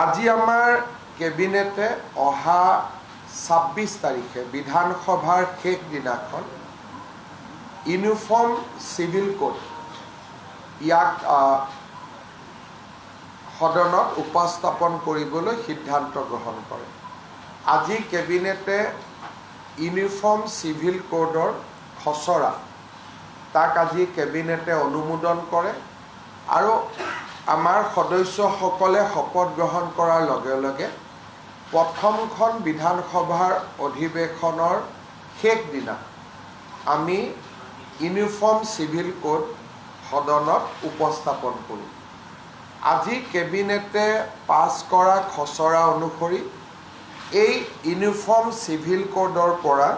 আজি আমাৰ কেবিনেটে অহা 26 তাৰিখে বিধানসভাৰ শেষ দিনাখন ইউনিফৰ্ম সিভিল কোড ইয়াক সদনত উপস্থাপন কৰিবলৈ সিদ্ধান্ত গ্ৰহণ কৰে। আজি কেবিনেটে ইউনিফৰ্ম সিভিল কোডৰ খচৰা তাক আজি কেবিনেটে অনুমোদন কৰে আৰু আমাৰ সদস্যসকলে শপত গ্ৰহণ কৰাৰ লগে লগে প্ৰথমখন বিধানসভাৰ অধিৱেশনৰ শেষ দিনা আমি ইউনিফৰ্ম সিভিল কোড সদনত উপস্থাপন কৰোঁ। আজি কেবিনেটে পাছ কৰা খচৰা অনুসৰি এই ইউনিফৰ্ম সিভিল কোডৰ পৰা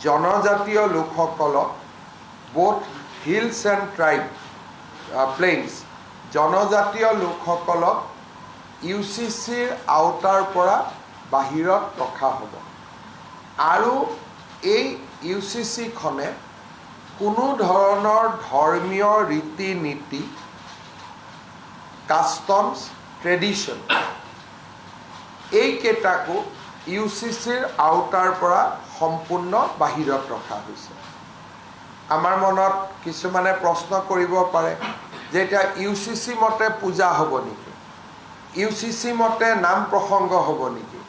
জনজাতীয় লোকসকলক both hills and tribe plains জনজাতীয় লোকসকলক UCCৰ আওতাৰ পৰা বাহিৰত ৰখা হ'ব আৰু এই UCCখনে কোনো ধৰণৰ ধৰ্মীয় ৰীতি নীতি কাষ্টমছ ট্ৰেডিশ্যন এইকেইটাকো UCCৰ আওতাৰ পৰা সম্পূৰ্ণ বাহিৰত ৰখা হৈছে। আমাৰ মনত কিছুমানে প্ৰশ্ন কৰিব পাৰে যে এতিয়া UCC মতে পূজা হ'ব নেকি, UCC মতে নাম প্ৰসংগ হ'ব নেকি,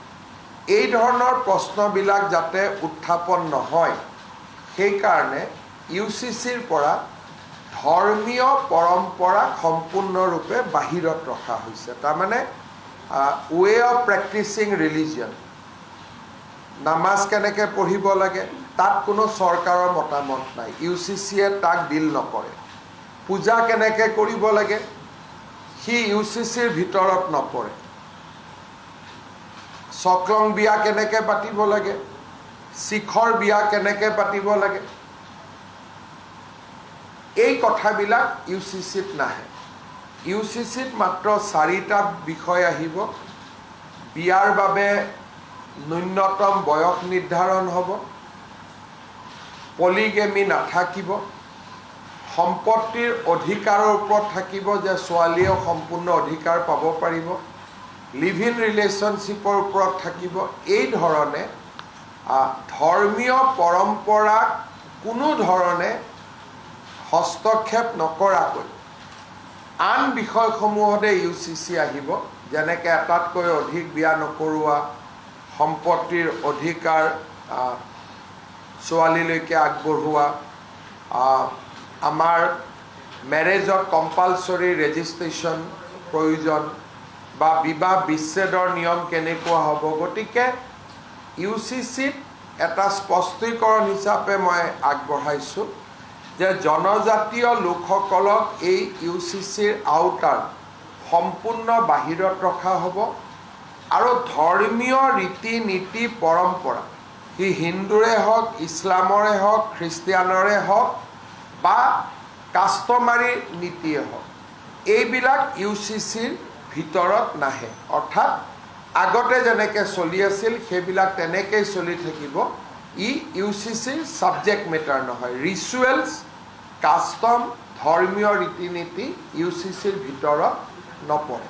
এই ধৰণৰ প্ৰশ্নবিলাক যাতে উত্থাপন নহয় সেইকাৰণে UCCৰ পৰা ধৰ্মীয় পৰম্পৰা সম্পূৰ্ণৰূপে বাহিৰত ৰখা হৈছে। তাৰমানে ৱে অফ প্ৰেক্টিচিং ৰিলিজিয়ন, নামাজ কেনেকৈ পঢ়িব লাগে তাত কোনো চৰকাৰৰ মতামত নাই, UCCয়ে তাক ডিল নকৰে। পূজা কেনেকৈ কৰিব লাগে সি UCCৰ ভিতৰত নপৰে। চক্ৰং বিয়া কেনেকৈ পাতিব লাগে, শিখৰ বিয়া কেনেকৈ পাতিব লাগে, এই কথাবিলাক UCCত নাহে। UCCত মাত্ৰ 4টা বিষয় আহিব। বিয়াৰ বাবে ন্যূনতম বয়স নিৰ্ধাৰণ হ'ব, পলিগেমি নাথাকিব, সম্পত্তিৰ অধিকাৰৰ ওপৰত থাকিব যে ছোৱালীয়েও সম্পূৰ্ণ অধিকাৰ পাব পাৰিব, লিভ ইন ৰিলেশ্যনশ্বিপৰ ওপৰত থাকিব। এই ধৰণে ধৰ্মীয় পৰম্পৰাক কোনো ধৰণে হস্তক্ষেপ নকৰাকৈ আন বিষয়সমূহতে UCC আহিব, যেনেকৈ এটাতকৈ অধিক বিয়া নকৰোৱা, সম্পত্তিৰ অধিকাৰ ছোৱালীলৈকে আগবঢ়োৱা, আমাৰ মেৰেজত কম্পালচৰি ৰেজিষ্ট্ৰেশ্যন প্ৰয়োজন বা বিবাহ বিচ্ছেদৰ নিয়ম কেনেকুৱা হ'ব। গতিকে UCCত এটা স্পষ্টীকৰণ হিচাপে মই আগবঢ়াইছোঁ যে জনজাতীয় লোকসকলক এই UCCৰ আওতাৰ সম্পূৰ্ণ বাহিৰত ৰখা হ'ব আৰু ধৰ্মীয় ৰীতি নীতি পৰম্পৰা সি হিন্দুৰে হওক, ইছলামৰে হওক, খ্ৰীষ্টিয়ানৰে হওক বা কাষ্টমাৰী নীতিয়ে হওক, এইবিলাক UCCৰ ভিতৰত নাহে। অৰ্থাৎ আগতে যেনেকৈ চলি আছিল সেইবিলাক তেনেকৈয়ে চলি থাকিব। ই UCCৰ ছাবজেক্ট মেটাৰ নহয়। ৰিচুৱেলছ, কাষ্টম, ধৰ্মীয় ৰীতি নীতি UCCৰ ভিতৰত নপৰে।